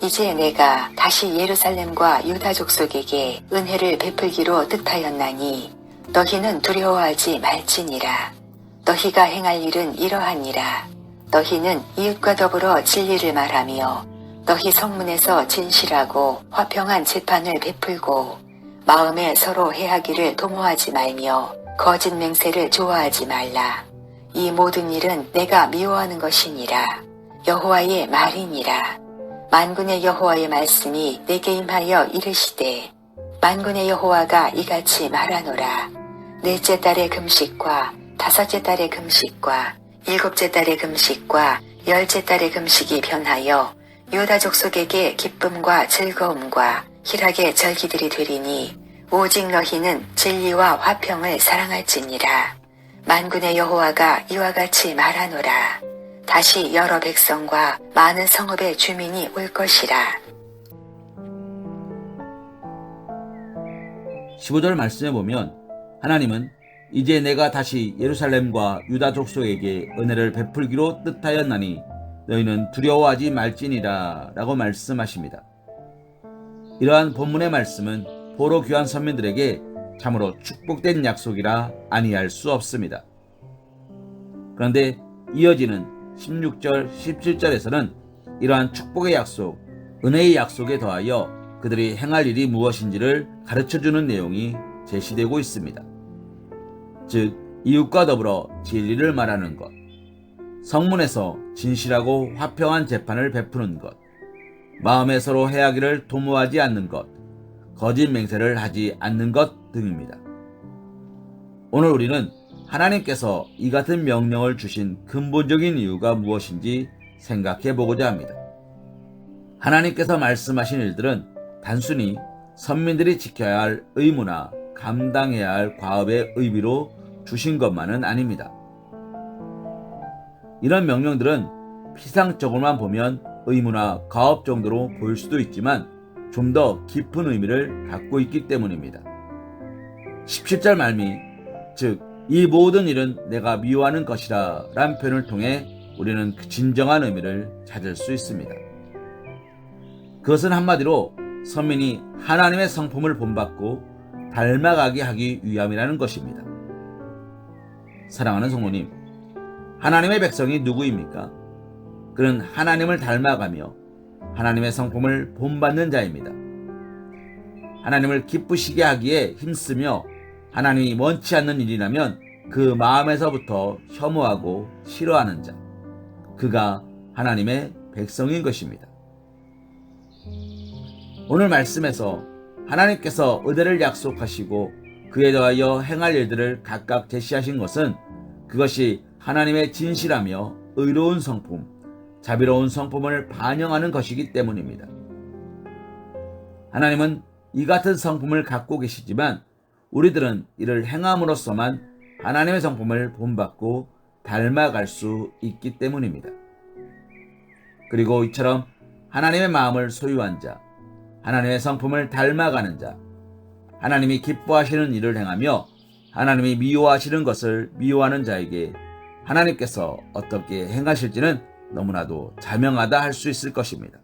이제 내가 다시 예루살렘과 유다 족속에게 은혜를 베풀기로 뜻하였나니 너희는 두려워하지 말지니라. 너희가 행할 일은 이러하니라. 너희는 이웃과 더불어 진리를 말하며 너희 성문에서 진실하고 화평한 재판을 베풀고 마음에 서로 해하기를 도모하지 말며 거짓 맹세를 좋아하지 말라. 이 모든 일은 내가 미워하는 것이니라. 여호와의 말이니라. 만군의 여호와의 말씀이 내게 임하여 이르시되 만군의 여호와가 이같이 말하노라. 넷째 달의 금식과 다섯째 달의 금식과 일곱째 달의 금식과 열째 달의 금식이 변하여 유다 족속에게 기쁨과 즐거움과 희락의 절기들이 되리니 오직 너희는 진리와 화평을 사랑할지니라. 만군의 여호와가 이와 같이 말하노라. 다시 여러 백성과 많은 성읍의 주민이 올 것이라. 15절 말씀에 보면 하나님은 이제 내가 다시 예루살렘과 유다 족속에게 은혜를 베풀기로 뜻하였나니 너희는 두려워하지 말지니라 라고 말씀하십니다. 이러한 본문의 말씀은 보로 귀한 선민들에게 참으로 축복된 약속이라 아니할 수 없습니다. 그런데 이어지는 16절, 17절에서는 이러한 축복의 약속, 은혜의 약속에 더하여 그들이 행할 일이 무엇인지를 가르쳐주는 내용이 제시되고 있습니다. 즉, 이웃과 더불어 진리를 말하는 것, 성문에서 진실하고 화평한 재판을 베푸는 것, 마음에 서로 해하기를 도모하지 않는 것, 거짓 맹세를 하지 않는 것 등입니다. 오늘 우리는 하나님께서 이 같은 명령을 주신 근본적인 이유가 무엇인지 생각해 보고자 합니다. 하나님께서 말씀하신 일들은 단순히 선민들이 지켜야 할 의무나 감당해야 할 과업의 의미로 주신 것만은 아닙니다. 이런 명령들은 피상적으로만 보면 의무나 과업 정도로 보일 수도 있지만 좀 더 깊은 의미를 갖고 있기 때문입니다. 17절 말미, 즉 이 모든 일은 내가 미워하는 것이라 라는 표현을 통해 우리는 그 진정한 의미를 찾을 수 있습니다. 그것은 한마디로 선민이 하나님의 성품을 본받고 닮아가게 하기 위함이라는 것입니다. 사랑하는 성도님, 하나님의 백성이 누구입니까? 그는 하나님을 닮아가며 하나님의 성품을 본받는 자입니다. 하나님을 기쁘시게 하기에 힘쓰며 하나님이 원치 않는 일이라면 그 마음에서부터 혐오하고 싫어하는 자, 그가 하나님의 백성인 것입니다. 오늘 말씀에서 하나님께서 은혜를 약속하시고 그에 더하여 행할 일들을 각각 제시하신 것은 그것이 하나님의 진실하며 의로운 성품, 자비로운 성품을 반영하는 것이기 때문입니다. 하나님은 이 같은 성품을 갖고 계시지만 우리들은 이를 행함으로써만 하나님의 성품을 본받고 닮아갈 수 있기 때문입니다. 그리고 이처럼 하나님의 마음을 소유한 자, 하나님의 성품을 닮아가는 자, 하나님이 기뻐하시는 일을 행하며 하나님이 미워하시는 것을 미워하는 자에게 하나님께서 어떻게 행하실지는 너무나도 자명하다 할 수 있을 것입니다.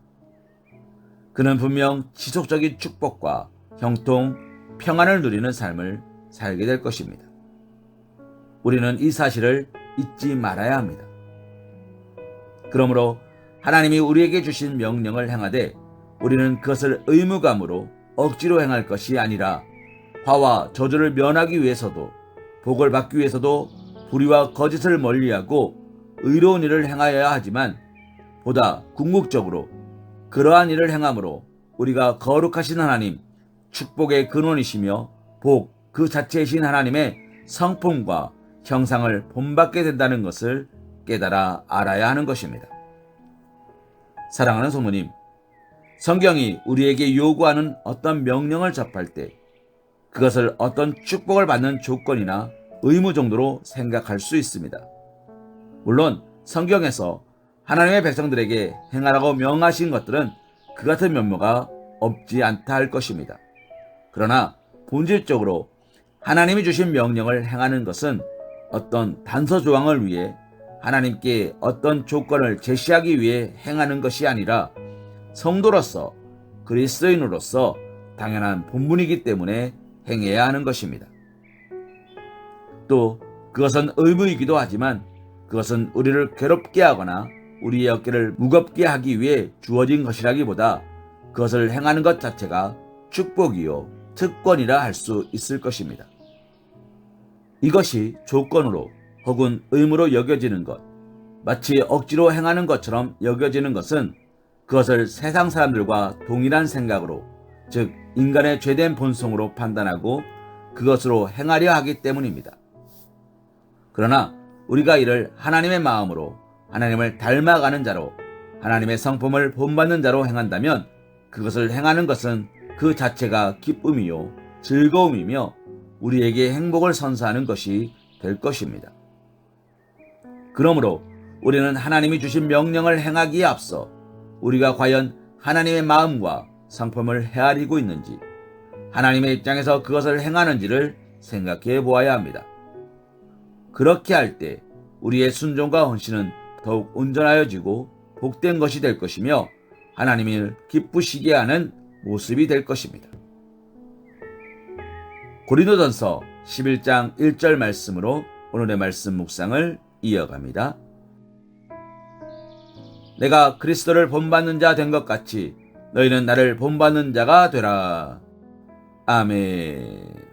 그는 분명 지속적인 축복과 형통, 평안을 누리는 삶을 살게 될 것입니다. 우리는 이 사실을 잊지 말아야 합니다. 그러므로 하나님이 우리에게 주신 명령을 행하되 우리는 그것을 의무감으로 억지로 행할 것이 아니라 화와 저주를 면하기 위해서도 복을 받기 위해서도 불의와 거짓을 멀리하고 의로운 일을 행하여야 하지만 보다 궁극적으로 그러한 일을 행함으로 우리가 거룩하신 하나님, 축복의 근원이시며 복 그 자체이신 하나님의 성품과 형상을 본받게 된다는 것을 깨달아 알아야 하는 것입니다. 사랑하는 성도님, 성경이 우리에게 요구하는 어떤 명령을 접할 때 그것을 어떤 축복을 받는 조건이나 의무 정도로 생각할 수 있습니다. 물론 성경에서 하나님의 백성들에게 행하라고 명하신 것들은 그 같은 면모가 없지 않다 할 것입니다. 그러나 본질적으로 하나님이 주신 명령을 행하는 것은 어떤 단서 조항을 위해 하나님께 어떤 조건을 제시하기 위해 행하는 것이 아니라 성도로서 그리스도인으로서 당연한 본분이기 때문에 행해야 하는 것입니다. 또 그것은 의무이기도 하지만 그것은 우리를 괴롭게 하거나 우리의 어깨를 무겁게 하기 위해 주어진 것이라기보다 그것을 행하는 것 자체가 축복이요 특권이라 할 수 있을 것입니다. 이것이 조건으로 혹은 의무로 여겨지는 것, 마치 억지로 행하는 것처럼 여겨지는 것은 그것을 세상 사람들과 동일한 생각으로, 즉 인간의 죄된 본성으로 판단하고 그것으로 행하려 하기 때문입니다. 그러나 우리가 이를 하나님의 마음으로 하나님을 닮아가는 자로 하나님의 성품을 본받는 자로 행한다면 그것을 행하는 것은 그 자체가 기쁨이요 즐거움이며 우리에게 행복을 선사하는 것이 될 것입니다. 그러므로 우리는 하나님이 주신 명령을 행하기에 앞서 우리가 과연 하나님의 마음과 성품을 헤아리고 있는지, 하나님의 입장에서 그것을 행하는지를 생각해 보아야 합니다. 그렇게 할 때 우리의 순종과 헌신은 더욱 온전하여지고 복된 것이 될 것이며 하나님을 기쁘시게 하는 모습이 될 것입니다. 고린도전서 11장 1절 말씀으로 오늘의 말씀 묵상을 이어갑니다. 내가 그리스도를 본받는 자 된 것 같이 너희는 나를 본받는 자가 되라. 아멘.